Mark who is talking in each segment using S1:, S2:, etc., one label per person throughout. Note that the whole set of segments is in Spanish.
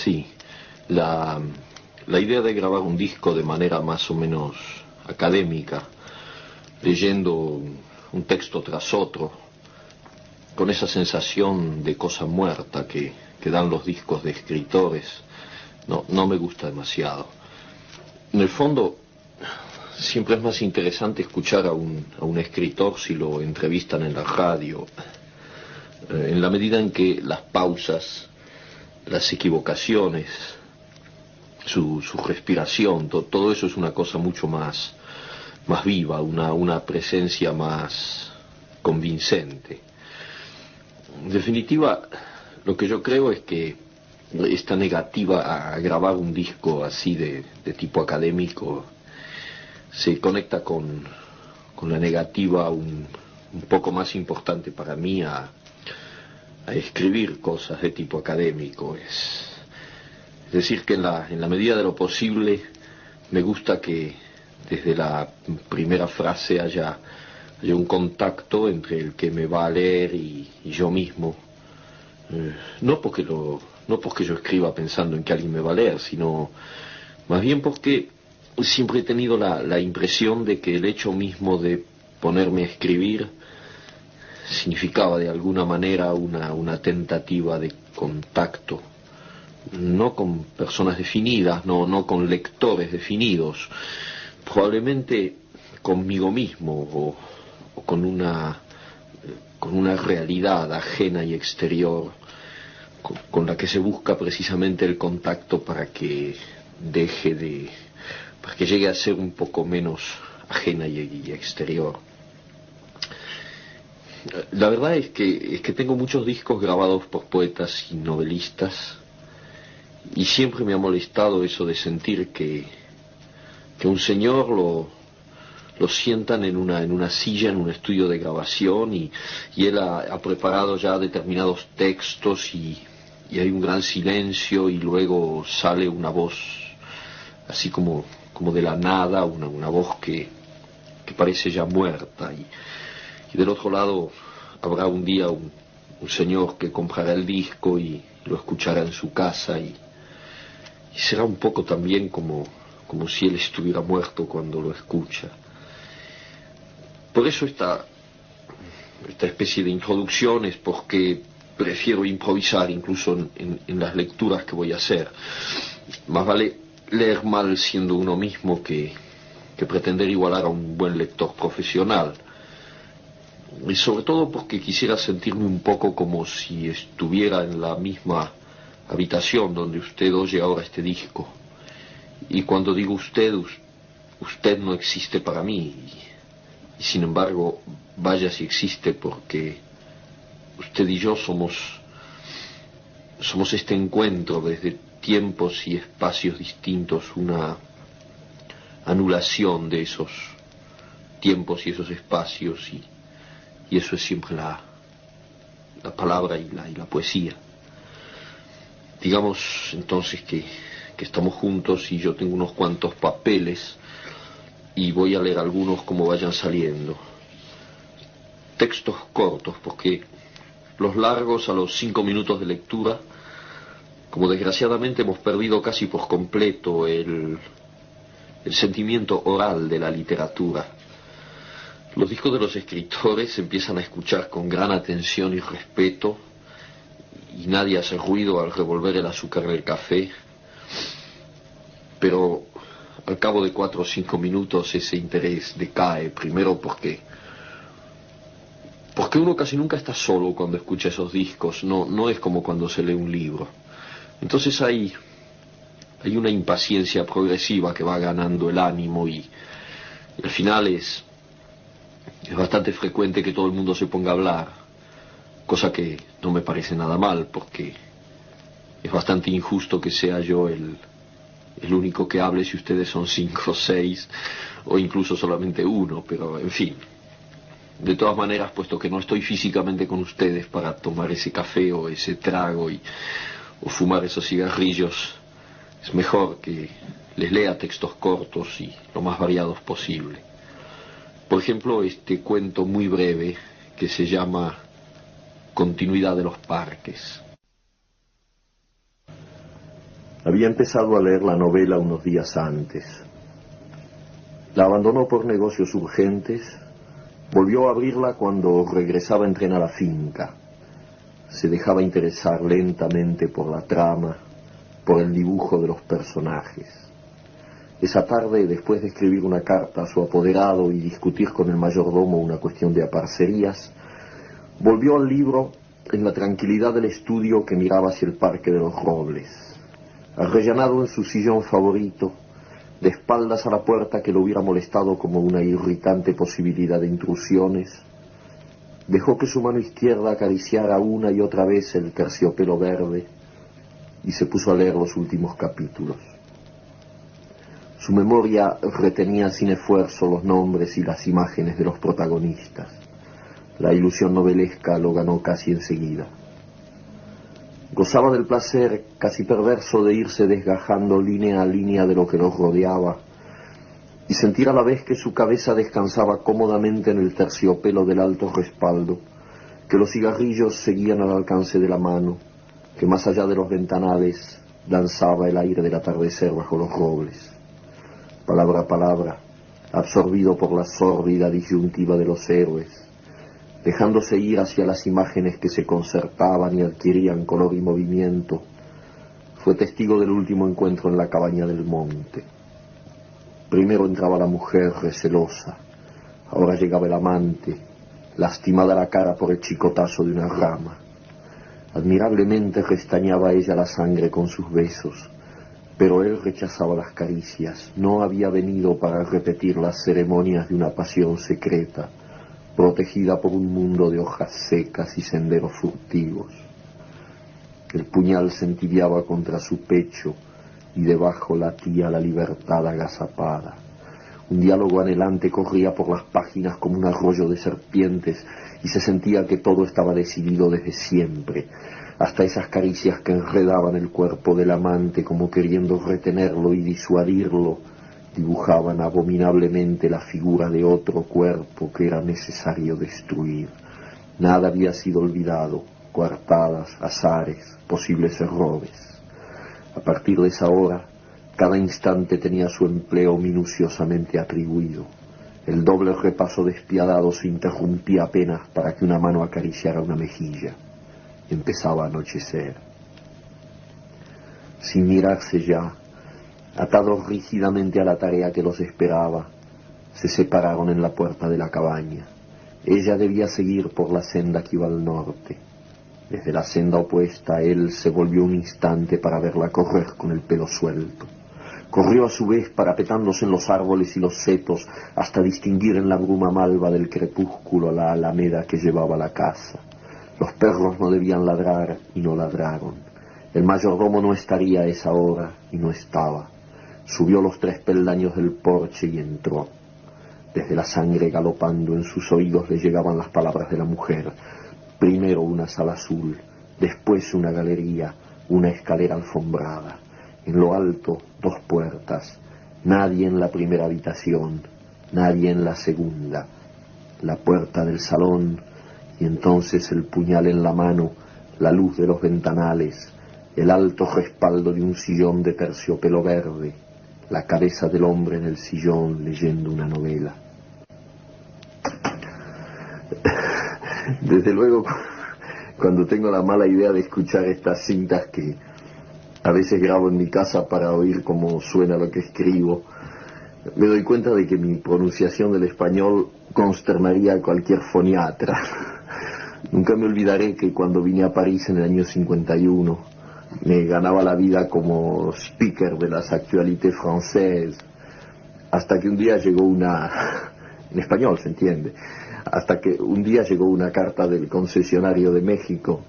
S1: Sí, la, la idea de grabar un disco de manera más o menos académica, leyendo un texto tras otro, con esa sensación de cosa muerta que dan los discos de escritores, no me gusta demasiado. En el fondo, siempre es más interesante escuchar a un escritor si lo entrevistan en la radio, en la medida en que las pausas, las equivocaciones, su respiración, todo eso es una cosa mucho más viva, una presencia más convincente. En definitiva, lo que yo creo es que esta negativa a grabar un disco así de tipo académico se conecta con la negativa un poco más importante para mí a escribir cosas de tipo académico. Es decir, que en la medida de lo posible me gusta que desde la primera frase haya un contacto entre el que me va a leer y yo mismo. No porque yo escriba pensando en que alguien me va a leer, sino más bien porque siempre he tenido la impresión de que el hecho mismo de ponerme a escribir significaba de alguna manera una tentativa de contacto, no con personas definidas, no con lectores definidos, probablemente conmigo mismo o con una realidad ajena y exterior con la que se busca precisamente el contacto para que para que llegue a ser un poco menos ajena y exterior. La verdad es que tengo muchos discos grabados por poetas y novelistas y siempre me ha molestado eso de sentir que un señor lo sientan en una silla, en un estudio de grabación y él ha preparado ya determinados textos y hay un gran silencio y luego sale una voz así como de la nada, una voz que parece ya muerta y del otro lado habrá un día un señor que comprará el disco y lo escuchará en su casa y será un poco también como si él estuviera muerto cuando lo escucha. Por eso esta especie de introducciones, porque prefiero improvisar incluso en las lecturas que voy a hacer. Más vale leer mal siendo uno mismo que pretender igualar a un buen lector profesional. Y sobre todo porque quisiera sentirme un poco como si estuviera en la misma habitación donde usted oye ahora este disco. Y cuando digo usted no existe para mí. Y sin embargo, vaya si existe, porque usted y yo somos este encuentro desde tiempos y espacios distintos, una anulación de esos tiempos y esos espacios, y eso es siempre la palabra y la poesía. Digamos entonces que estamos juntos y yo tengo unos cuantos papeles y voy a leer algunos como vayan saliendo. Textos cortos, porque los largos a los 5 minutos de lectura, como desgraciadamente hemos perdido casi por completo el sentimiento oral de la literatura. Los discos de los escritores se empiezan a escuchar con gran atención y respeto y nadie hace ruido al revolver el azúcar del café, pero al cabo de 4 o 5 minutos ese interés decae, primero porque uno casi nunca está solo cuando escucha esos discos, no es como cuando se lee un libro. Entonces hay una impaciencia progresiva que va ganando el ánimo y al final es bastante frecuente que todo el mundo se ponga a hablar, cosa que no me parece nada mal porque es bastante injusto que sea yo el único que hable si ustedes son 5 o 6 o incluso solamente uno, pero en fin. De todas maneras, puesto que no estoy físicamente con ustedes para tomar ese café o ese trago o fumar esos cigarrillos, es mejor que les lea textos cortos y lo más variados posible. Por ejemplo, este cuento muy breve que se llama Continuidad de los parques. Había empezado a leer la novela unos días antes. La abandonó por negocios urgentes. Volvió a abrirla cuando regresaba en tren a la finca. Se dejaba interesar lentamente por la trama, por el dibujo de los personajes. Esa tarde, después de escribir una carta a su apoderado y discutir con el mayordomo una cuestión de aparcerías, volvió al libro en la tranquilidad del estudio que miraba hacia el Parque de los Robles. Arrellanado en su sillón favorito, de espaldas a la puerta que lo hubiera molestado como una irritante posibilidad de intrusiones, dejó que su mano izquierda acariciara una y otra vez el terciopelo verde y se puso a leer los últimos capítulos. Su memoria retenía sin esfuerzo los nombres y las imágenes de los protagonistas. La ilusión novelesca lo ganó casi enseguida. Gozaba del placer casi perverso de irse desgajando línea a línea de lo que los rodeaba y sentir a la vez que su cabeza descansaba cómodamente en el terciopelo del alto respaldo, que los cigarrillos seguían al alcance de la mano, que más allá de los ventanales danzaba el aire del atardecer bajo los robles. Palabra a palabra, absorbido por la sórdida disyuntiva de los héroes, dejándose ir hacia las imágenes que se concertaban y adquirían color y movimiento, fue testigo del último encuentro en la cabaña del monte. Primero entraba la mujer recelosa, ahora llegaba el amante, lastimada la cara por el chicotazo de una rama. Admirablemente restañaba ella la sangre con sus besos, pero él rechazaba las caricias. No había venido para repetir las ceremonias de una pasión secreta, protegida por un mundo de hojas secas y senderos furtivos. El puñal se entibiaba contra su pecho y debajo latía la libertad agazapada. Un diálogo anhelante corría por las páginas como un arroyo de serpientes y se sentía que todo estaba decidido desde siempre, hasta esas caricias que enredaban el cuerpo del amante como queriendo retenerlo y disuadirlo, dibujaban abominablemente la figura de otro cuerpo que era necesario destruir. Nada había sido olvidado, coartadas, azares, posibles errores. A partir de esa hora, cada instante tenía su empleo minuciosamente atribuido. El doble repaso despiadado se interrumpía apenas para que una mano acariciara una mejilla. Empezaba a anochecer. Sin mirarse ya, atados rígidamente a la tarea que los esperaba, se separaron en la puerta de la cabaña. Ella debía seguir por la senda que iba al norte. Desde la senda opuesta, él se volvió un instante para verla correr con el pelo suelto. Corrió a su vez parapetándose en los árboles y los setos hasta distinguir en la bruma malva del crepúsculo la alameda que llevaba a la casa. Los perros no debían ladrar y no ladraron. El mayordomo no estaría a esa hora y no estaba. Subió los 3 peldaños del porche y entró. Desde la sangre galopando en sus oídos le llegaban las palabras de la mujer. Primero una sala azul, después una galería, una escalera alfombrada. En lo alto, 2 puertas. Nadie en la primera habitación, nadie en la segunda. La puerta del salón, y entonces el puñal en la mano, la luz de los ventanales, el alto respaldo de un sillón de terciopelo verde, la cabeza del hombre en el sillón leyendo una novela. Desde luego, cuando tengo la mala idea de escuchar estas cintas que a veces grabo en mi casa para oír cómo suena lo que escribo, me doy cuenta de que mi pronunciación del español consternaría a cualquier foniatra. Nunca me olvidaré que cuando vine a París en el año 51, me ganaba la vida como speaker de las actualités françaises, hasta que un día llegó en español se entiende, hasta que un día llegó una carta del concesionario de México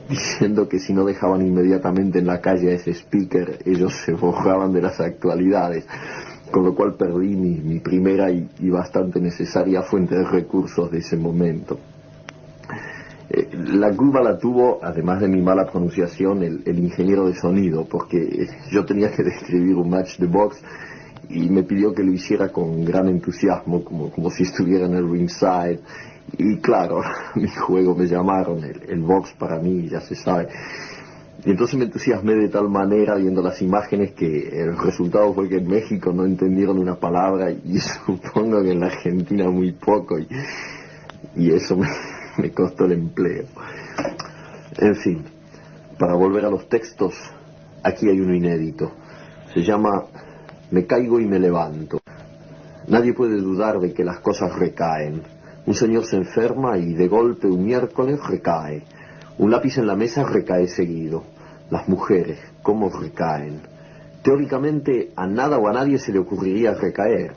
S1: diciendo que si no dejaban inmediatamente en la calle a ese speaker, ellos se borraban de las actualidades, con lo cual perdí mi primera y bastante necesaria fuente de recursos de ese momento. La culpa la tuvo, además de mi mala pronunciación, el ingeniero de sonido, porque yo tenía que describir un match de box y me pidió que lo hiciera con gran entusiasmo, como si estuviera en el ringside. Y claro, mi juego me llamaron, el box para mí, ya se sabe. Y entonces me entusiasmé de tal manera viendo las imágenes que el resultado fue que en México no entendieron una palabra y supongo que en la Argentina muy poco y eso me costó el empleo. En fin, para volver a los textos, aquí hay uno inédito. Se llama Me caigo y me levanto. Nadie puede dudar de que las cosas recaen. Un señor se enferma y de golpe un miércoles recae. Un lápiz en la mesa recae seguido. Las mujeres, ¿cómo recaen? Teóricamente a nada o a nadie se le ocurriría recaer,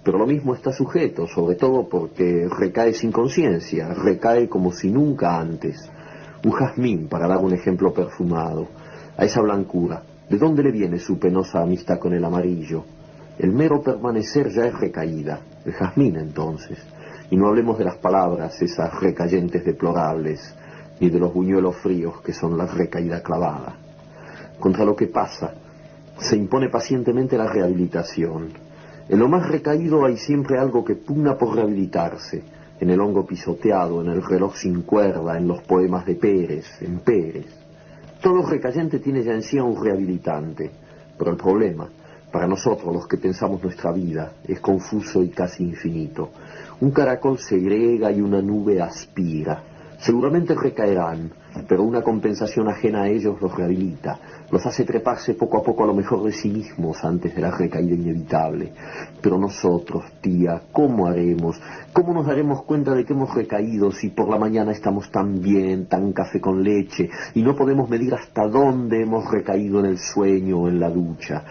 S1: pero lo mismo está sujeto, sobre todo porque recae sin conciencia, recae como si nunca antes. Un jazmín, para dar un ejemplo perfumado. A esa blancura, ¿de dónde le viene su penosa amistad con el amarillo? El mero permanecer ya es recaída, el jazmín entonces. Y no hablemos de las palabras, esas recayentes deplorables, ni de los buñuelos fríos que son la recaída clavada. Contra lo que pasa, se impone pacientemente la rehabilitación. En lo más recaído hay siempre algo que pugna por rehabilitarse, en el hongo pisoteado, en el reloj sin cuerda, en los poemas de Pérez, en Pérez. Todo recayente tiene ya en sí a un rehabilitante, pero el problema, para nosotros los que pensamos nuestra vida, es confuso y casi infinito. Un caracol segrega y una nube aspira. Seguramente recaerán, pero una compensación ajena a ellos los rehabilita, los hace treparse poco a poco a lo mejor de sí mismos antes de la recaída inevitable. Pero nosotros, tía, ¿cómo haremos? ¿Cómo nos daremos cuenta de que hemos recaído si por la mañana estamos tan bien, tan café con leche, y no podemos medir hasta dónde hemos recaído en el sueño o en la ducha?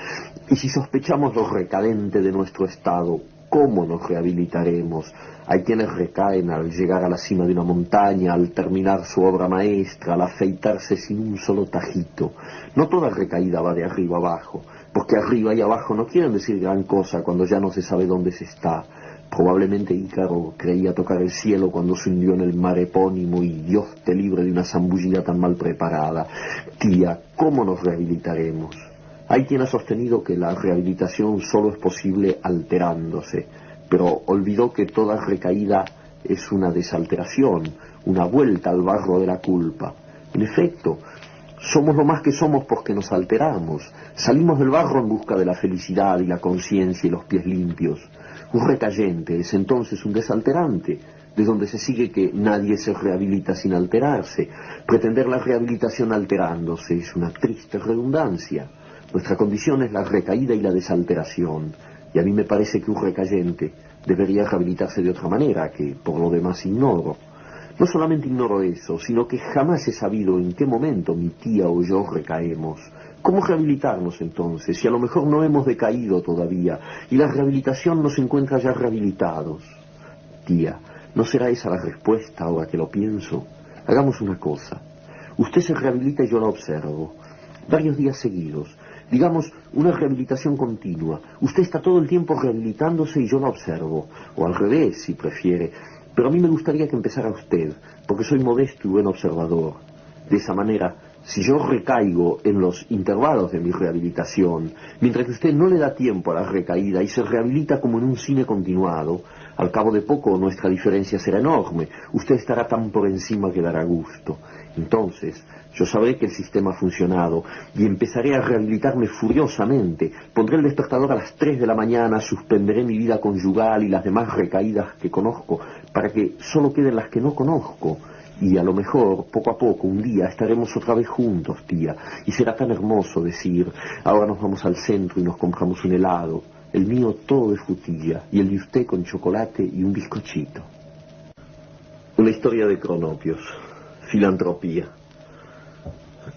S1: Y si sospechamos lo recadente de nuestro estado, ¿cómo nos rehabilitaremos? Hay quienes recaen al llegar a la cima de una montaña, al terminar su obra maestra, al afeitarse sin un solo tajito. No toda recaída va de arriba abajo, porque arriba y abajo no quieren decir gran cosa cuando ya no se sabe dónde se está. Probablemente Ícaro creía tocar el cielo cuando se hundió en el mar epónimo y Dios te libre de una zambullida tan mal preparada. Tía, ¿cómo nos rehabilitaremos? Hay quien ha sostenido que la rehabilitación solo es posible alterándose, pero olvidó que toda recaída es una desalteración, una vuelta al barro de la culpa. En efecto, somos lo más que somos porque nos alteramos. Salimos del barro en busca de la felicidad y la conciencia y los pies limpios. Un recayente es entonces un desalterante, de donde se sigue que nadie se rehabilita sin alterarse. Pretender la rehabilitación alterándose es una triste redundancia. Nuestra condición es la recaída y la desalteración, y a mí me parece que un recayente debería rehabilitarse de otra manera, que por lo demás ignoro. No solamente ignoro eso, sino que jamás he sabido en qué momento mi tía o yo recaemos. ¿Cómo rehabilitarnos entonces, si a lo mejor no hemos decaído todavía, y la rehabilitación nos encuentra ya rehabilitados? Tía, ¿no será esa la respuesta ahora que lo pienso? Hagamos una cosa. Usted se rehabilita y yo la observo. Varios días seguidos. Digamos, una rehabilitación continua. Usted está todo el tiempo rehabilitándose y yo la observo. O al revés, si prefiere. Pero a mí me gustaría que empezara usted, porque soy modesto y buen observador. De esa manera, si yo recaigo en los intervalos de mi rehabilitación, mientras que usted no le da tiempo a la recaída y se rehabilita como en un cine continuado, al cabo de poco nuestra diferencia será enorme. Usted estará tan por encima que dará gusto. Entonces, yo sabré que el sistema ha funcionado y empezaré a rehabilitarme furiosamente. Pondré el despertador a las 3 de la mañana, suspenderé mi vida conyugal y las demás recaídas que conozco, para que solo queden las que no conozco. Y a lo mejor, poco a poco, un día estaremos otra vez juntos, tía, y será tan hermoso decir, ahora nos vamos al centro y nos compramos un helado, el mío todo de frutilla, y el de usted con chocolate y un bizcochito. Una historia de cronopios, filantropía.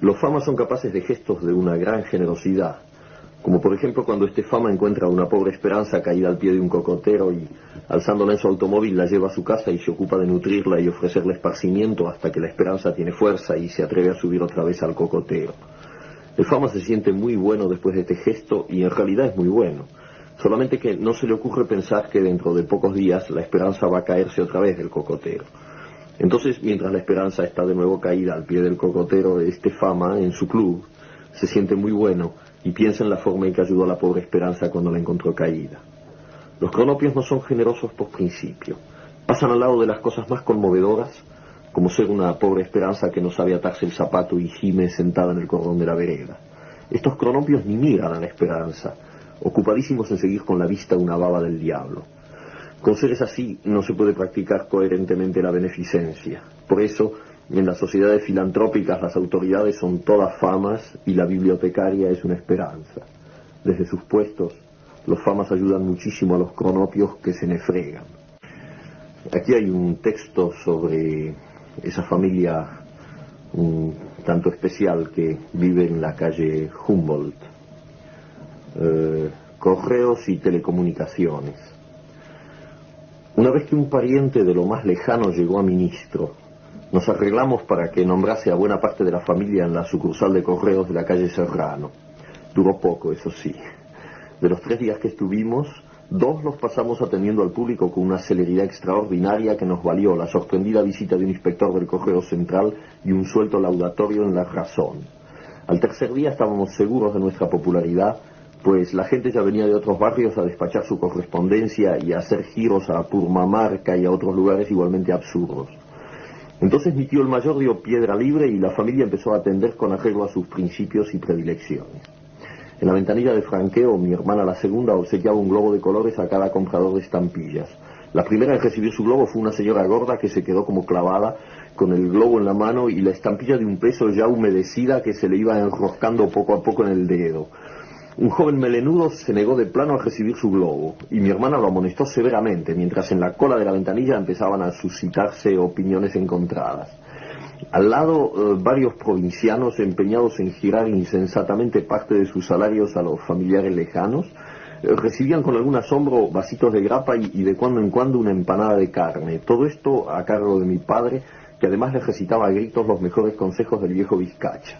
S1: Los famas son capaces de gestos de una gran generosidad, como por ejemplo cuando este fama encuentra a una pobre Esperanza caída al pie de un cocotero y, alzándola en su automóvil, la lleva a su casa y se ocupa de nutrirla y ofrecerle esparcimiento hasta que la Esperanza tiene fuerza y se atreve a subir otra vez al cocotero. El fama se siente muy bueno después de este gesto y en realidad es muy bueno, solamente que no se le ocurre pensar que dentro de pocos días la Esperanza va a caerse otra vez del cocotero. Entonces, mientras la Esperanza está de nuevo caída al pie del cocotero, este fama, en su club, se siente muy bueno y piensa en la forma en que ayudó a la pobre Esperanza cuando la encontró caída. Los cronopios no son generosos por principio. Pasan al lado de las cosas más conmovedoras como ser una pobre esperanza que no sabe atarse el zapato y gime sentada en el cordón de la vereda. Estos cronopios ni miran a la esperanza, ocupadísimos en seguir con la vista una baba del diablo. Con seres así no se puede practicar coherentemente la beneficencia. Por eso, en las sociedades filantrópicas las autoridades son todas famas y la bibliotecaria es una esperanza. Desde sus puestos, los famas ayudan muchísimo a los cronopios que se nefregan. Aquí hay un texto sobre esa familia un tanto especial que vive en la calle Humboldt. Correos y telecomunicaciones. Una vez que un pariente de lo más lejano llegó a ministro, nos arreglamos para que nombrase a buena parte de la familia en la sucursal de correos de la calle Serrano. Duró poco, eso sí. De los 3 días que estuvimos, 2 los pasamos atendiendo al público con una celeridad extraordinaria que nos valió la sorprendida visita de un inspector del Correo Central y un suelto laudatorio en La Razón. Al tercer día estábamos seguros de nuestra popularidad, pues la gente ya venía de otros barrios a despachar su correspondencia y a hacer giros a Purmamarca y a otros lugares igualmente absurdos. Entonces mi tío el mayor dio piedra libre y la familia empezó a atender con arreglo a sus principios y predilecciones. En la ventanilla de franqueo, mi hermana la segunda obsequiaba un globo de colores a cada comprador de estampillas. La primera en recibir su globo fue una señora gorda que se quedó como clavada con el globo en la mano y la estampilla de un peso ya humedecida que se le iba enroscando poco a poco en el dedo. Un joven melenudo se negó de plano a recibir su globo, y mi hermana lo amonestó severamente, mientras en la cola de la ventanilla empezaban a suscitarse opiniones encontradas. Al lado, varios provincianos empeñados en girar insensatamente parte de sus salarios a los familiares lejanos, recibían con algún asombro vasitos de grapa y de cuando en cuando una empanada de carne. Todo esto a cargo de mi padre, que además les recitaba a gritos los mejores consejos del viejo Vizcacha.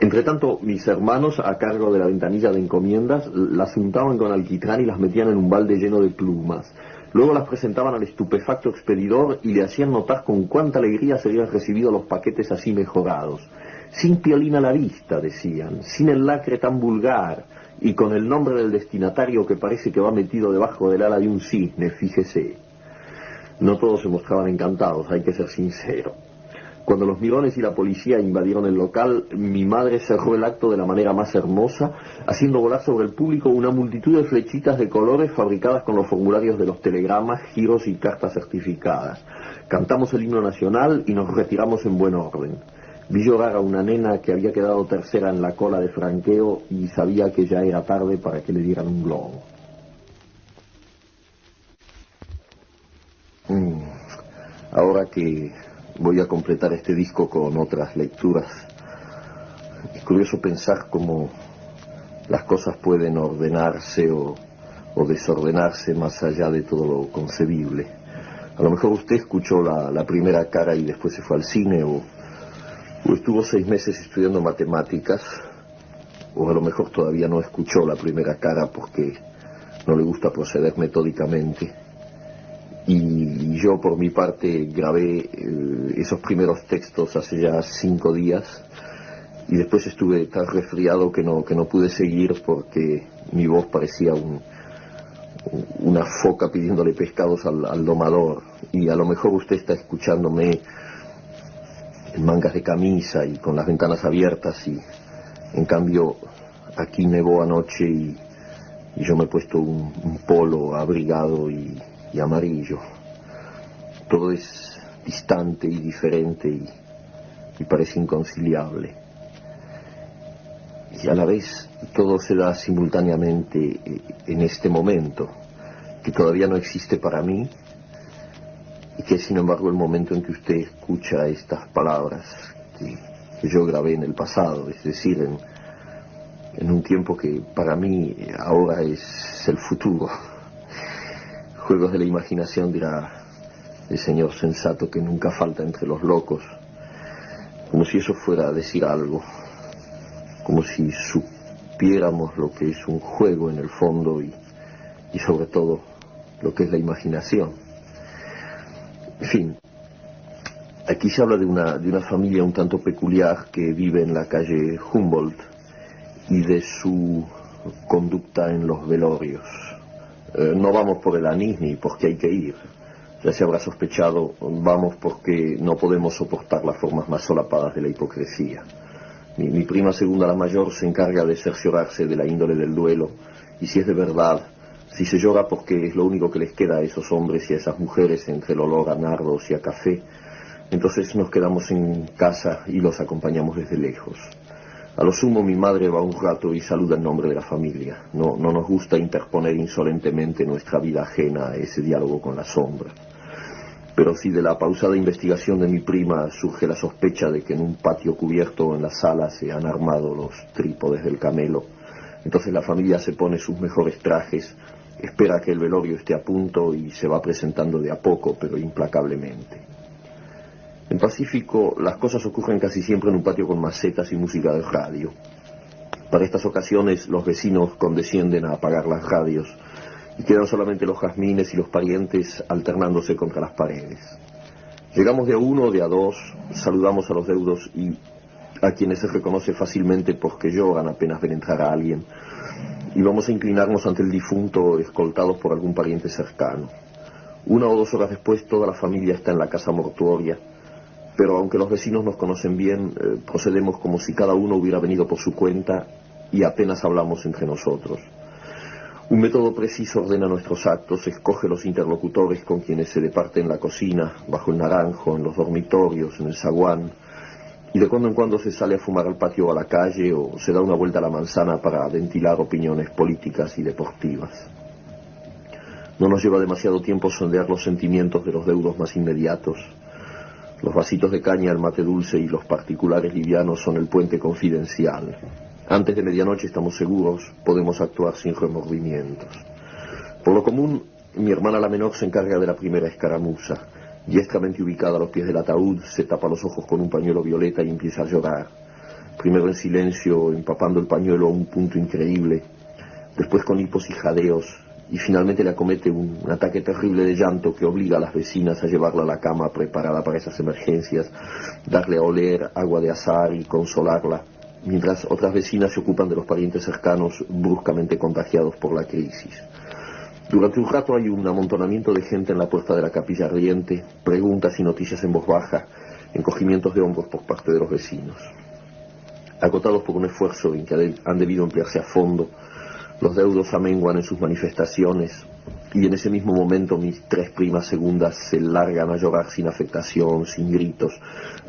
S1: Entretanto, mis hermanos, a cargo de la ventanilla de encomiendas, las untaban con alquitrán y las metían en un balde lleno de plumas. Luego las presentaban al estupefacto expedidor y le hacían notar con cuánta alegría se habían recibido los paquetes así mejorados. Sin piolín a la vista, decían, sin el lacre tan vulgar, y con el nombre del destinatario que parece que va metido debajo del ala de un cisne, fíjese. No todos se mostraban encantados, hay que ser sincero. Cuando los mirones y la policía invadieron el local, mi madre cerró el acto de la manera más hermosa, haciendo volar sobre el público una multitud de flechitas de colores fabricadas con los formularios de los telegramas, giros y cartas certificadas. Cantamos el himno nacional y nos retiramos en buen orden. Vi llorar a una nena que había quedado tercera en la cola de franqueo y sabía que ya era tarde para que le dieran un globo. Ahora que voy a completar este disco con otras lecturas, es curioso pensar cómo las cosas pueden ordenarse o desordenarse más allá de todo lo concebible. A lo mejor usted escuchó la primera cara y después se fue al cine, o estuvo 6 meses estudiando matemáticas, o a lo mejor todavía no escuchó la primera cara porque no le gusta proceder metódicamente. Y yo por mi parte grabé esos primeros textos hace ya 5 días y después estuve tan resfriado que no pude seguir porque mi voz parecía una foca pidiéndole pescados al domador, y a lo mejor usted está escuchándome en mangas de camisa y con las ventanas abiertas, y en cambio aquí nevó anoche y yo me he puesto un polo abrigado y amarillo. Todo es distante y diferente y parece inconciliable. Y a la vez todo se da simultáneamente en este momento, que todavía no existe para mí, y que es sin embargo el momento en que usted escucha estas palabras que yo grabé en el pasado, es decir, en un tiempo que para mí ahora es el futuro. Juegos de la imaginación, dirá el señor sensato que nunca falta entre los locos, como si eso fuera a decir algo, como si supiéramos lo que es un juego en el fondo y sobre todo lo que es la imaginación. En fin, aquí se habla de una familia un tanto peculiar que vive en la calle Humboldt y de su conducta en los velorios. No vamos por el anís ni porque hay que ir, Ya se habrá sospechado, vamos porque no podemos soportar las formas más solapadas de la hipocresía. Mi prima segunda, la mayor, se encarga de cerciorarse de la índole del duelo, y si es de verdad, si se llora porque es lo único que les queda a esos hombres y a esas mujeres entre el olor a nardos y a café, entonces nos quedamos en casa y los acompañamos desde lejos. A lo sumo mi madre va un rato y saluda en nombre de la familia. No nos gusta interponer insolentemente nuestra vida ajena a ese diálogo con la sombra. Pero si de la pausada investigación de mi prima surge la sospecha de que en un patio cubierto en la sala se han armado los trípodes del camelo, entonces la familia se pone sus mejores trajes, espera que el velorio esté a punto y se va presentando de a poco, pero implacablemente. En Pacífico las cosas ocurren casi siempre en un patio con macetas y música de radio. Para estas ocasiones los vecinos condescienden a apagar las radios y quedan solamente los jazmines y los parientes alternándose contra las paredes. Llegamos de a uno o de a dos, saludamos a los deudos y a quienes se reconoce fácilmente porque lloran apenas ven entrar a alguien, y vamos a inclinarnos ante el difunto escoltados por algún pariente cercano. 1 o 2 horas después toda la familia está en la casa mortuoria, pero aunque los vecinos nos conocen bien, procedemos como si cada uno hubiera venido por su cuenta y apenas hablamos entre nosotros. Un método preciso ordena nuestros actos, escoge los interlocutores con quienes se departe en la cocina, bajo el naranjo, en los dormitorios, en el zaguán, y de cuando en cuando se sale a fumar al patio o a la calle o se da una vuelta a la manzana para ventilar opiniones políticas y deportivas. No nos lleva demasiado tiempo sondear los sentimientos de los deudos más inmediatos. Los vasitos de caña, el mate dulce y los particulares livianos son el puente confidencial. Antes de medianoche estamos seguros, podemos actuar sin remordimientos. Por lo común, mi hermana la menor se encarga de la primera escaramuza. Diestramente ubicada a los pies del ataúd, se tapa los ojos con un pañuelo violeta y empieza a llorar. Primero en silencio, empapando el pañuelo a un punto increíble, después con hipos y jadeos, y finalmente le acomete un ataque terrible de llanto que obliga a las vecinas a llevarla a la cama preparada para esas emergencias, darle a oler agua de azahar y consolarla, mientras otras vecinas se ocupan de los parientes cercanos bruscamente contagiados por la crisis. Durante un rato hay un amontonamiento de gente en la puerta de la capilla ardiente, preguntas y noticias en voz baja, encogimientos de hombros por parte de los vecinos. Agotados por un esfuerzo en que han debido emplearse a fondo, los deudos amenguan en sus manifestaciones y en ese mismo momento mis 3 primas segundas se largan a llorar sin afectación, sin gritos,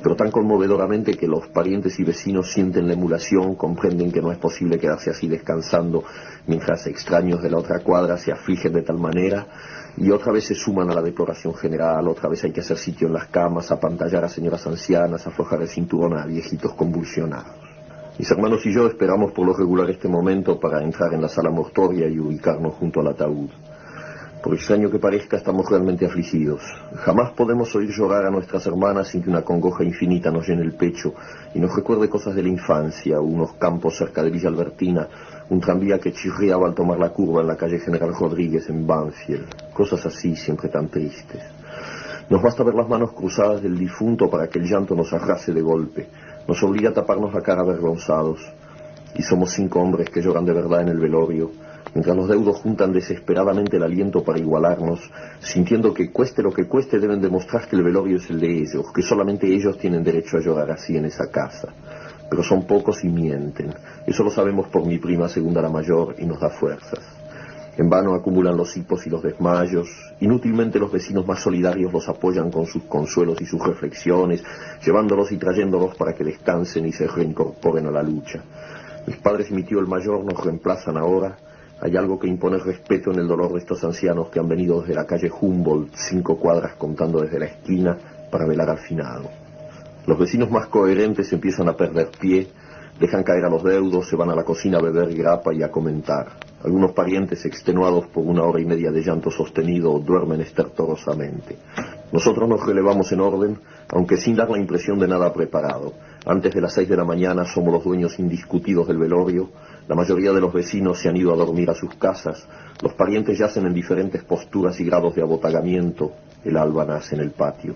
S1: pero tan conmovedoramente que los parientes y vecinos sienten la emulación, comprenden que no es posible quedarse así descansando mientras extraños de la otra cuadra se afligen de tal manera, y otra vez se suman a la deploración general. Otra vez hay que hacer sitio en las camas, apantallar a señoras ancianas, aflojar el cinturón a viejitos convulsionados. Mis hermanos y yo esperamos por lo regular este momento para entrar en la sala mortuoria y ubicarnos junto al ataúd. Por extraño que parezca, estamos realmente afligidos. Jamás podemos oír llorar a nuestras hermanas sin que una congoja infinita nos llene el pecho y nos recuerde cosas de la infancia, unos campos cerca de Villa Albertina, un tranvía que chirriaba al tomar la curva en la calle General Rodríguez en Banfield. Cosas así, siempre tan tristes. Nos basta ver las manos cruzadas del difunto para que el llanto nos arrase de golpe. Nos obliga a taparnos la cara avergonzados. Y somos 5 hombres que lloran de verdad en el velorio, mientras los deudos juntan desesperadamente el aliento para igualarnos, sintiendo que cueste lo que cueste deben demostrar que el velorio es el de ellos, que solamente ellos tienen derecho a llorar así en esa casa. Pero son pocos y mienten. Eso lo sabemos por mi prima segunda, la mayor, y nos da fuerzas. En vano acumulan los hipos y los desmayos. Inútilmente los vecinos más solidarios los apoyan con sus consuelos y sus reflexiones, llevándolos y trayéndolos para que descansen y se reincorporen a la lucha. Mis padres y mi tío el mayor nos reemplazan ahora. Hay algo que impone respeto en el dolor de estos ancianos que han venido desde la calle Humboldt, 5 cuadras contando desde la esquina, para velar al finado. Los vecinos más coherentes empiezan a perder pie, dejan caer a los deudos, se van a la cocina a beber grapa y a comentar. Algunos parientes, extenuados por 1 hora y media de llanto sostenido, duermen estertorosamente. Nosotros nos relevamos en orden, aunque sin dar la impresión de nada preparado. Antes de las 6 de la mañana somos los dueños indiscutidos del velorio. La mayoría de los vecinos se han ido a dormir a sus casas. Los parientes yacen en diferentes posturas y grados de abotagamiento. El alba nace en el patio.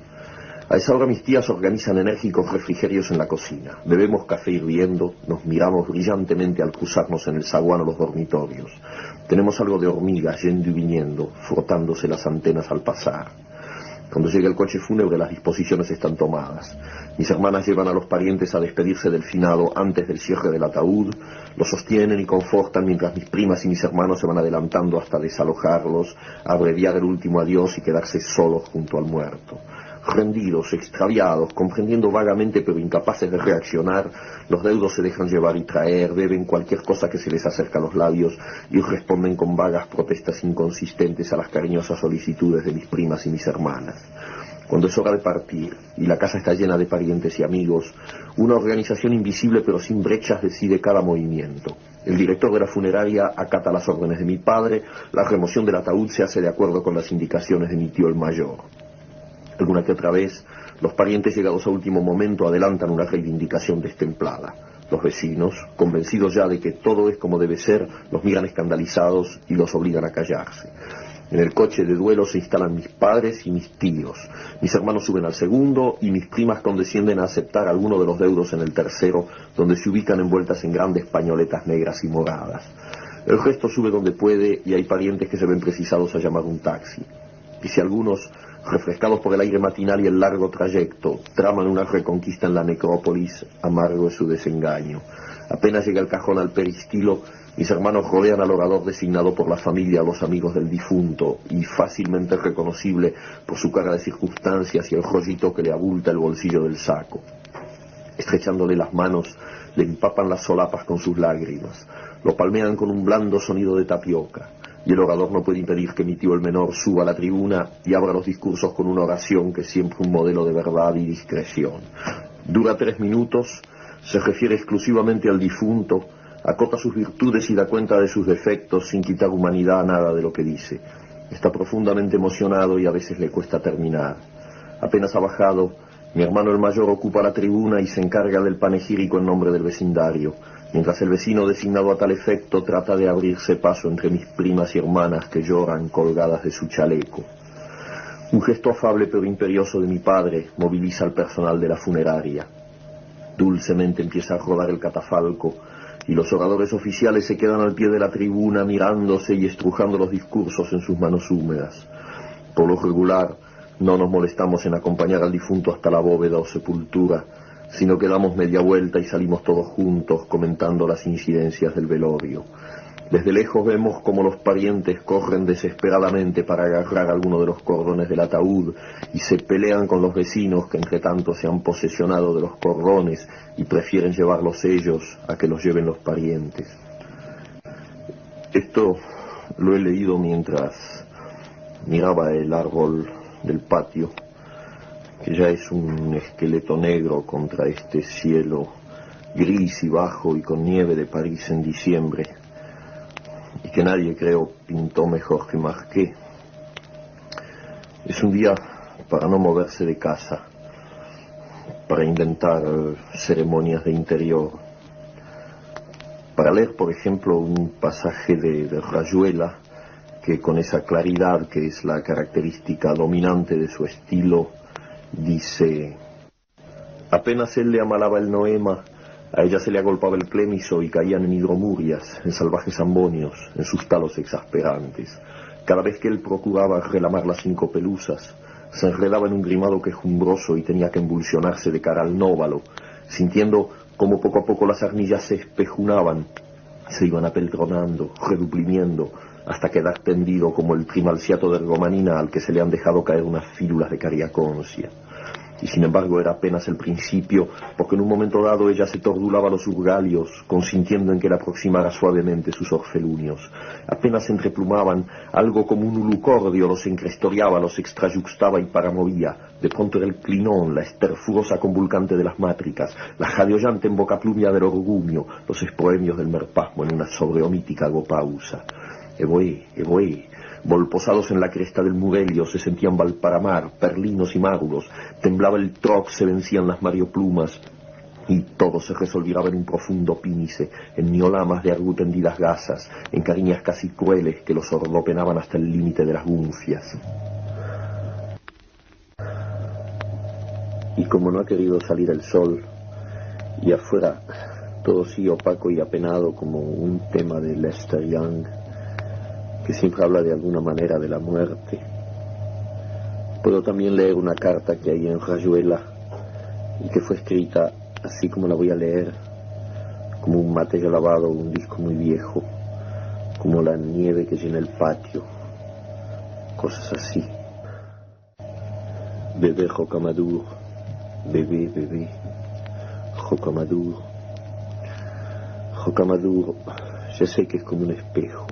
S1: A esa hora mis tías organizan enérgicos refrigerios en la cocina. Bebemos café hirviendo, nos miramos brillantemente al cruzarnos en el zaguán o los dormitorios. Tenemos algo de hormigas yendo y viniendo, frotándose las antenas al pasar. Cuando llega el coche fúnebre, las disposiciones están tomadas. Mis hermanas llevan a los parientes a despedirse del finado antes del cierre del ataúd, los sostienen y confortan mientras mis primas y mis hermanos se van adelantando hasta desalojarlos, abreviar el último adiós y quedarse solos junto al muerto. Rendidos, extraviados, comprendiendo vagamente pero incapaces de reaccionar, los deudos se dejan llevar y traer, beben cualquier cosa que se les acerca a los labios y responden con vagas protestas inconsistentes a las cariñosas solicitudes de mis primas y mis hermanas. Cuando es hora de partir y la casa está llena de parientes y amigos, una organización invisible pero sin brechas decide cada movimiento. El director de la funeraria acata las órdenes de mi padre, la remoción del ataúd se hace de acuerdo con las indicaciones de mi tío el mayor. Alguna que otra vez, los parientes llegados a último momento adelantan una reivindicación destemplada. Los vecinos, convencidos ya de que todo es como debe ser, los miran escandalizados y los obligan a callarse. En el coche de duelo se instalan mis padres y mis tíos. Mis hermanos suben al segundo y mis primas condescienden a aceptar alguno de los deudos en el tercero, donde se ubican envueltas en grandes pañoletas negras y moradas. El resto sube donde puede y hay parientes que se ven precisados a llamar un taxi. Y si algunos, refrescados por el aire matinal y el largo trayecto, traman una reconquista en la necrópolis, amargo es su desengaño. Apenas llega el cajón al peristilo, mis hermanos rodean al orador designado por la familia a los amigos del difunto y fácilmente reconocible por su cara de circunstancias y el rollito que le abulta el bolsillo del saco. Estrechándole las manos, le empapan las solapas con sus lágrimas, lo palmean con un blando sonido de tapioca. Y el orador no puede impedir que mi tío el menor suba a la tribuna y abra los discursos con una oración que es siempre un modelo de verdad y discreción. Dura 3 minutos, se refiere exclusivamente al difunto, acota sus virtudes y da cuenta de sus defectos sin quitar humanidad a nada de lo que dice. Está profundamente emocionado y a veces le cuesta terminar. Apenas ha bajado, mi hermano el mayor ocupa la tribuna y se encarga del panegírico en nombre del vecindario, mientras el vecino designado a tal efecto trata de abrirse paso entre mis primas y hermanas que lloran colgadas de su chaleco. Un gesto afable pero imperioso de mi padre moviliza al personal de la funeraria. Dulcemente empieza a rodar el catafalco y los oradores oficiales se quedan al pie de la tribuna mirándose y estrujando los discursos en sus manos húmedas. Por lo regular, no nos molestamos en acompañar al difunto hasta la bóveda o sepultura, sino que damos media vuelta y salimos todos juntos comentando las incidencias del velorio. Desde lejos vemos cómo los parientes corren desesperadamente para agarrar alguno de los cordones del ataúd y se pelean con los vecinos que entre tanto se han posesionado de los cordones y prefieren llevarlos ellos a que los lleven los parientes. Esto lo he leído mientras miraba el árbol del patio, que ya es un esqueleto negro contra este cielo gris y bajo y con nieve de París en diciembre, y que nadie, creo, pintó mejor que Marquet. Es un día para no moverse de casa, para inventar ceremonias de interior, para leer, por ejemplo, un pasaje de Rayuela, que con esa claridad que es la característica dominante de su estilo, dice: apenas él le amalaba el noema, a ella se le agolpaba el clémiso y caían en hidromurias, en salvajes ambonios, en sus talos exasperantes. Cada vez que él procuraba relamar las 5 pelusas, se enredaba en un grimado quejumbroso y tenía que embulsionarse de cara al nóvalo, sintiendo como poco a poco las arnillas se espejunaban, se iban apeltronando, reduprimiendo, hasta quedar tendido como el trimalciato de ergomanina al que se le han dejado caer unas fílulas de cariaconcia. Y sin embargo era apenas el principio, porque en un momento dado ella se tordulaba los urgalios, consintiendo en que le aproximara suavemente sus orfelunios. Apenas se entreplumaban, algo como un ulucordio los encrestoriaba, los extrayuxtaba y paramovía. De pronto era el clinón, la esterfurosa convulcante de las mátricas, la jadeollante embocaplumia del orgumio, los espoemios del merpasmo en una sobreomítica gopausa. Evoé, evoé. Volposados en la cresta del Mugello se sentían Valparamar, Perlinos y Márulos, temblaba el troc, se vencían las marioplumas, y todo se resolviraba en un profundo pínice, en niolamas de argu tendidas gasas, en cariñas casi crueles que los ordopenaban hasta el límite de las gunfias. Y como no ha querido salir el sol, y afuera todo sigue opaco y apenado como un tema de Lester Young, que siempre habla de alguna manera de la muerte, Puedo también leer una carta que hay en Rayuela y que fue escrita así como la voy a leer, como un mate ya lavado, un disco muy viejo, como la nieve que llena el patio, cosas así. Bebé Rocamadour, bebé, bebé, Rocamadour. Rocamadour, ya sé que es como un espejo.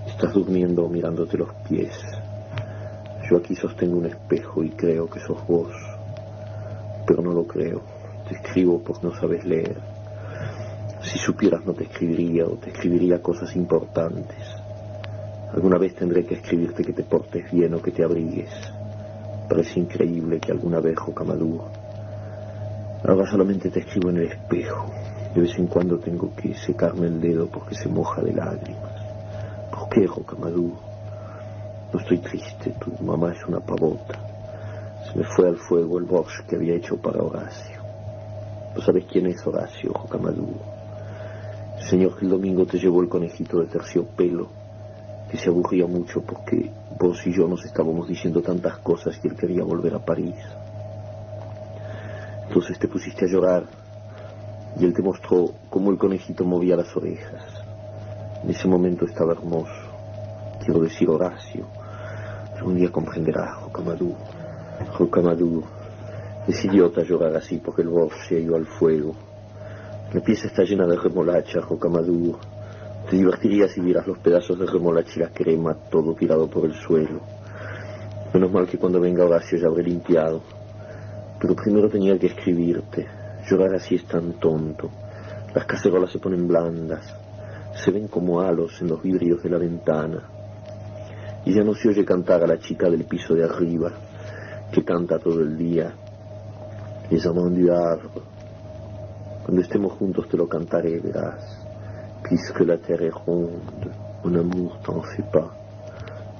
S1: Estás durmiendo mirándote los pies. Yo aquí sostengo un espejo y creo que sos vos, pero no lo creo. Te escribo porque no sabes leer. Si supieras no te escribiría, o te escribiría cosas importantes. Alguna vez tendré que escribirte que te portes bien o que te abrigues. Parece increíble que alguna vez, Rocamadour. Ahora solamente te escribo en el espejo. De vez en cuando tengo que secarme el dedo porque se moja de lágrimas. ¿Por qué, Rocamadour? No estoy triste, tu mamá es una pavota. Se me fue al fuego el borsch que había hecho para Horacio. ¿No sabes quién es Horacio, Rocamadour? El señor que el domingo te llevó el conejito de terciopelo, que se aburría mucho porque vos y yo nos estábamos diciendo tantas cosas y él quería volver a París. Entonces te pusiste a llorar y él te mostró cómo el conejito movía las orejas. En ese momento estaba hermoso. Quiero decir Horacio. Algún día comprenderás, Rocamadour. Rocamadour. Es idiota llorar así porque el borsch se ha ido al fuego. La pieza está llena de remolacha, Rocamadour. Te divertirías si vieras los pedazos de remolacha y la crema, todo tirado por el suelo. Menos mal que cuando venga Horacio ya habré limpiado. Pero primero tenía que escribirte. Llorar así es tan tonto. Las cacerolas se ponen blandas. Se ven como halos en los vidrios de la ventana. Y ya no se oye cantar a la chica del piso de arriba, que canta todo el día. Les amants du Havre. Cuando estemos juntos te lo cantaré, verás. Puisque la terre est ronde, mon amour t'en fais pas.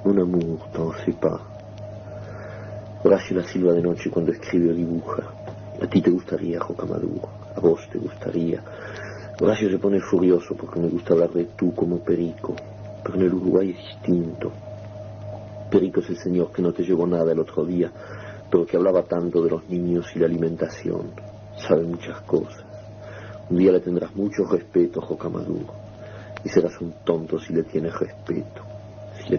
S1: Mon amour t'en fais pas. Horacio la silba de noche cuando escribe o dibuja. A ti te gustaría, Rocamadour. A vos te gustaría. Horacio se pone furioso porque me gusta hablar de tú como Perico. Pero en el Uruguay es distinto. Perico es el señor que no te llevó nada el otro día, pero que hablaba tanto de los niños y la alimentación. Sabe muchas cosas. Un día le tendrás mucho respeto, Rocamadour, y serás un tonto si le tienes respeto. Si le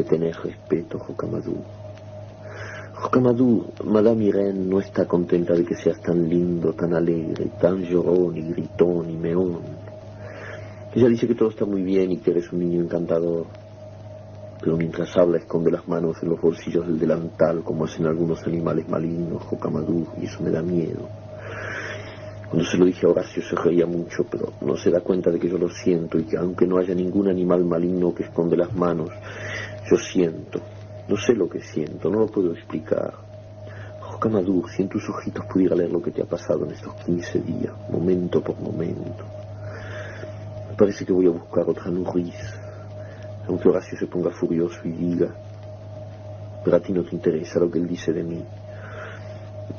S1: tenés respeto, Rocamadour. Rocamadour, Madame Irene no está contenta de que seas tan lindo, tan alegre, tan llorón y gritón y meón. Ella dice que todo está muy bien y que eres un niño encantador. Pero mientras habla esconde las manos en los bolsillos del delantal como hacen algunos animales malignos, Rocamadour, y eso me da miedo. Cuando se lo dije a Horacio se reía mucho, pero no se da cuenta de que yo lo siento y que aunque no haya ningún animal maligno que esconde las manos, yo siento. No sé lo que siento, no lo puedo explicar. Rocamadour, si en tus ojitos pudiera leer lo que te ha pasado en estos 15 días, momento por momento. Me parece que voy a buscar otra nourrice. Aunque Horacio se ponga furioso y diga, pero a ti no te interesa lo que él dice de mí.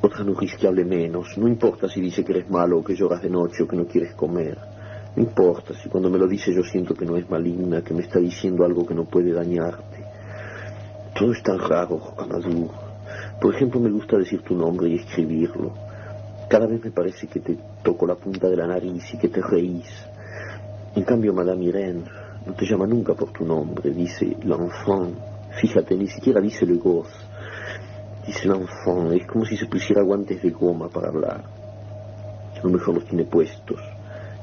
S1: Otra nourrice que hable menos. No importa si dice que eres malo o que lloras de noche o que no quieres comer. No importa si cuando me lo dice yo siento que no es maligna, que me está diciendo algo que no puede dañarte. Todo es tan raro, Rocamadour. Por ejemplo, me gusta decir tu nombre y escribirlo. Cada vez me parece que te toco la punta de la nariz y que te reís. En cambio, Madame Irene no te llama nunca por tu nombre, dice l'enfant. Fíjate, ni siquiera dice le gosse. Dice l'enfant, es como si se pusiera guantes de goma para hablar. A lo mejor los tiene puestos.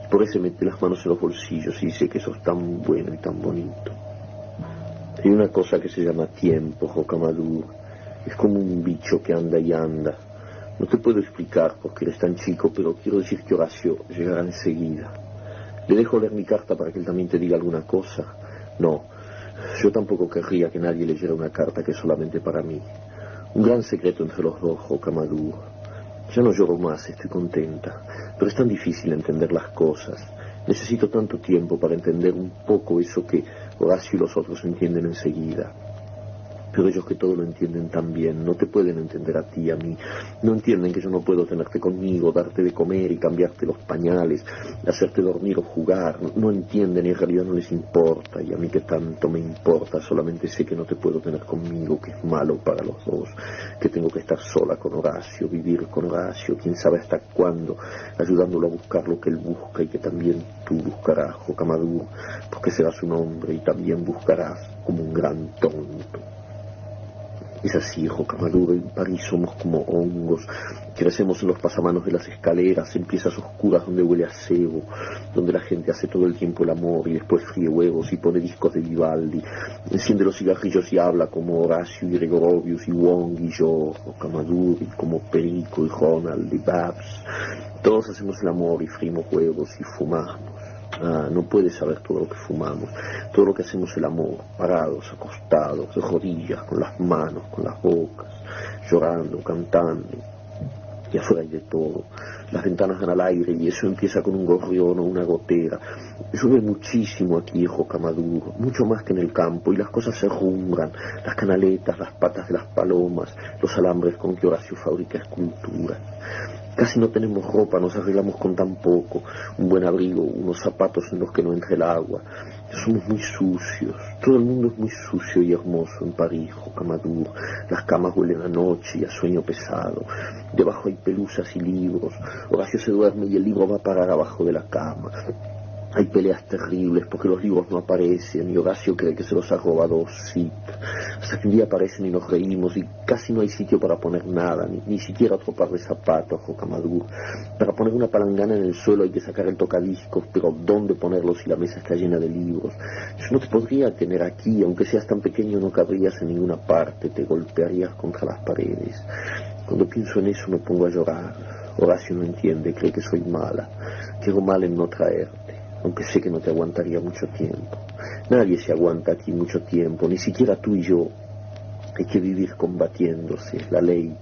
S1: Y por eso mete las manos en los bolsillos y dice que sos tan bueno y tan bonito. Hay una cosa que se llama tiempo, Rocamadour. Es como un bicho que anda y anda. No te puedo explicar porque eres tan chico, pero quiero decir que Horacio llegará enseguida. ¿Le dejo leer mi carta para que él también te diga alguna cosa? No, yo tampoco querría que nadie leyera una carta que es solamente para mí. Un gran secreto entre los dos, Rocamadour. Ya no lloro más, estoy contenta, pero es tan difícil entender las cosas. Necesito tanto tiempo para entender un poco eso que Horacio y los otros entienden enseguida. Pero ellos que todo lo entienden tan bien, no te pueden entender a ti, a mí. No entienden que yo no puedo tenerte conmigo, darte de comer y cambiarte los pañales, hacerte dormir o jugar. No entienden y en realidad no les importa. Y a mí que tanto me importa, solamente sé que no te puedo tener conmigo, que es malo para los dos, que tengo que estar sola con Horacio, vivir con Horacio, quién sabe hasta cuándo, ayudándolo a buscar lo que él busca y que también tú buscarás, Jocamaduro, porque serás un hombre y también buscarás como un gran tonto. Es así, Jocamaduro, en París somos como hongos, crecemos en los pasamanos de las escaleras, en piezas oscuras donde huele a cebo, donde la gente hace todo el tiempo el amor y después fríe huevos y pone discos de Vivaldi, enciende los cigarrillos y habla como Horacio y Gregorovius y Wong y yo, Jocamaduro, y como Perico y Ronald y Babs. Todos hacemos el amor y frimos huevos y fumamos. Ah, no puedes saber todo lo que fumamos, todo lo que hacemos el amor, parados, acostados, de rodillas, con las manos, con las bocas, llorando, cantando, y afuera hay de todo. Las ventanas dan al aire y eso empieza con un gorrión o una gotera. Llueve muchísimo aquí, Jocamaduro, mucho más que en el campo, y las cosas se rumbran, las canaletas, las patas de las palomas, los alambres con que Horacio fabrica esculturas. Casi no tenemos ropa, nos arreglamos con tan poco, un buen abrigo, unos zapatos en los que no entre el agua. Somos muy sucios, todo el mundo es muy sucio y hermoso en París, Jocamaduro. Las camas huelen a noche y a sueño pesado, debajo hay pelusas y libros. Horacio se duerme y el libro va a parar abajo de la cama. Hay peleas terribles porque los libros no aparecen y Horacio cree que se los ha robado Zip. Hasta que un día aparecen y nos reímos y casi no hay sitio para poner nada, ni siquiera otro par de zapatos, Jocamaduro. Para poner una palangana en el suelo hay que sacar el tocadiscos, pero ¿dónde ponerlo si la mesa está llena de libros? Yo no te podría tener aquí, aunque seas tan pequeño no cabrías en ninguna parte, te golpearías contra las paredes. Cuando pienso en eso me pongo a llorar. Horacio no entiende, cree que soy mala, que hago mal en no traerte. Aunque sé que no te aguantaría mucho tiempo. Nadie se aguanta aquí mucho tiempo, ni siquiera tú y yo. Hay que vivir combatiéndose, es la ley,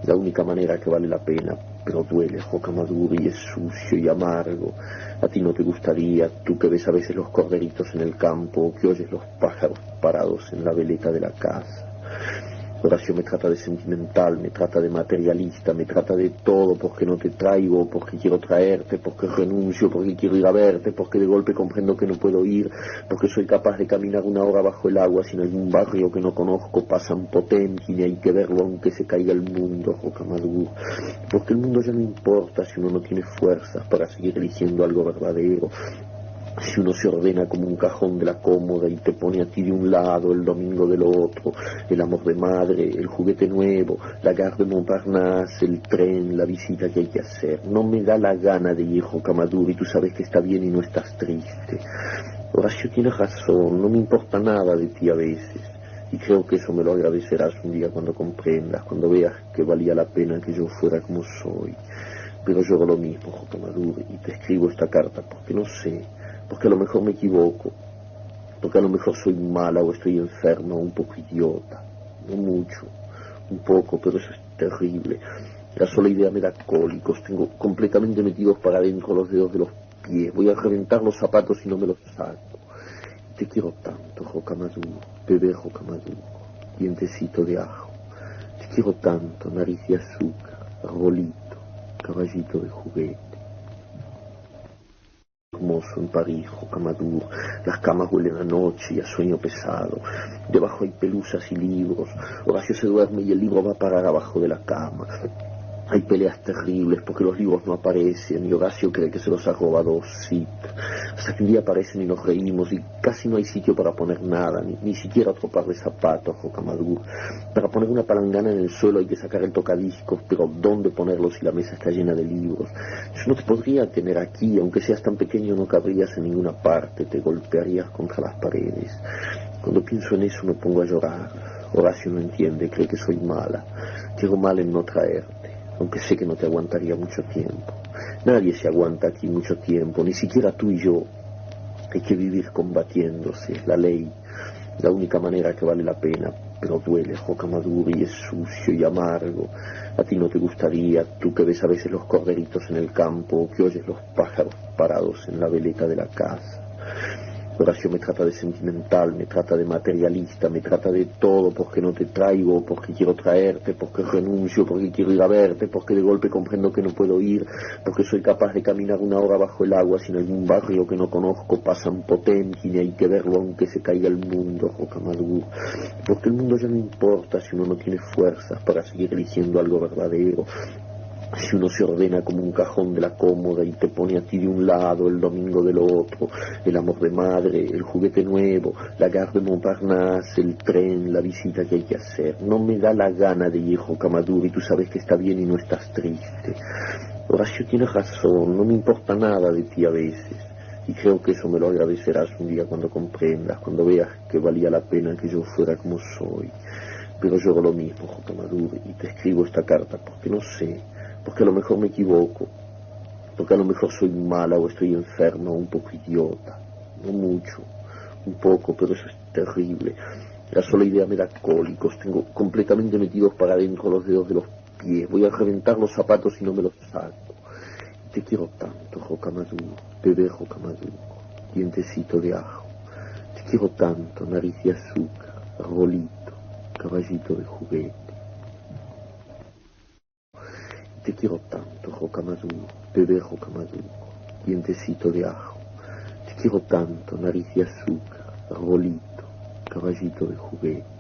S1: la única manera que vale la pena, pero duele, Jocamaduro, y es sucio y amargo. A ti no te gustaría, tú que ves a veces los corderitos en el campo, o que oyes los pájaros parados en la veleta de la casa. Horacio me trata de sentimental, me trata de materialista, me trata de todo porque no te traigo, porque quiero traerte, porque renuncio, porque quiero ir a verte, porque de golpe comprendo que no puedo ir, porque soy capaz de caminar una hora bajo el agua si en algún barrio que no conozco pasan Potemkin y hay que verlo aunque se caiga el mundo, Jocamaduro, porque el mundo ya no importa si uno no tiene fuerzas para seguir eligiendo algo verdadero. Si uno se ordena como un cajón de la cómoda y te pone a ti de un lado, el domingo del otro, el amor de madre, el juguete nuevo, la gare de Montparnasse, el tren, la visita que hay que hacer. No me da la gana de ir, Jocamaduro, y tú sabes que está bien y no estás triste. Horacio tiene razón, no me importa nada de ti a veces. Y creo que eso me lo agradecerás un día cuando comprendas, cuando veas que valía la pena que yo fuera como soy. Pero yo hago lo mismo, Jocamaduro, y te escribo esta carta porque no sé, porque a lo mejor me equivoco, porque a lo mejor soy mala o estoy enferma o un poco idiota, no mucho, un poco, pero eso es terrible. La sola idea me da cólicos, tengo completamente metidos para adentro los dedos de los pies, voy a reventar los zapatos y no me los saco. Te quiero tanto, Jocamaduro, bebé Jocamaduro, dientecito de ajo, te quiero tanto, nariz de azúcar, arbolito, caballito de juguete. Hermoso en París, Jocamaduro, las camas huelen a noche y a sueño pesado, debajo hay pelusas y libros, Horacio se duerme y el libro va a parar abajo de la cama. Hay peleas terribles porque los libros no aparecen y Horacio cree que se los ha robado Zip. Hasta que un día aparecen y nos reímos y casi no hay sitio para poner nada, ni siquiera otro par de zapatos, Jocamaduro. Para poner una palangana en el suelo hay que sacar el tocadiscos, pero ¿dónde ponerlo si la mesa está llena de libros? Yo no te podría tener aquí, aunque seas tan pequeño no cabrías en ninguna parte, te golpearías contra las paredes. Cuando pienso en eso me pongo a llorar. Horacio no entiende, cree que soy mala, que hago mal en no traerte. Aunque sé que no te aguantaría mucho tiempo. Nadie se aguanta aquí mucho tiempo, ni siquiera tú y yo. Hay que vivir combatiéndose, es la ley, la única manera que vale la pena, pero duele, Jocamaduro, y es sucio y amargo. A ti no te gustaría, tú que ves a veces los corderitos en el campo, o que oyes los pájaros parados en la veleta de la casa.
S2: Horacio me trata de sentimental, me trata de materialista, me trata de todo porque no te traigo, porque quiero traerte, porque renuncio, porque quiero ir a verte, porque de golpe comprendo que no puedo ir, porque soy capaz de caminar 1 hora bajo el agua si en algún barrio que no conozco pasan Potemkin y hay que verlo aunque se caiga el mundo, Rocamadour. Porque el mundo ya no importa si uno no tiene fuerzas para seguir eligiendo algo verdadero. Si uno se ordena como un cajón de la cómoda y te pone a ti de un lado, el domingo del otro, el amor de madre, el juguete nuevo, la gare de Montparnasse, el tren, la visita que hay que hacer. No me da la gana de ir, Rocamadour, y tú sabes que está bien y no estás triste. Horacio tiene razón, no me importa nada de ti a veces. Y creo que eso me lo agradecerás un día cuando comprendas, cuando veas que valía la pena que yo fuera como soy. Pero yo hago lo mismo, Rocamadour, y te escribo esta carta porque no sé, porque a lo mejor me equivoco, porque a lo mejor soy mala o estoy enferma o un poco idiota, no mucho, un poco, pero eso es terrible. La sola idea me da cólicos, tengo completamente metidos para adentro los dedos de los pies, voy a reventar los zapatos y no me los saco. Te quiero tanto, Rocamadour, bebé Rocamadour, dientecito de ajo, te quiero tanto, nariz de azúcar, rolito, caballito de juguete. Te quiero tanto, Rocamadour, bebé Rocamadour, dientecito de ajo. Te quiero tanto, nariz de azúcar, rolito, caballito de juguete.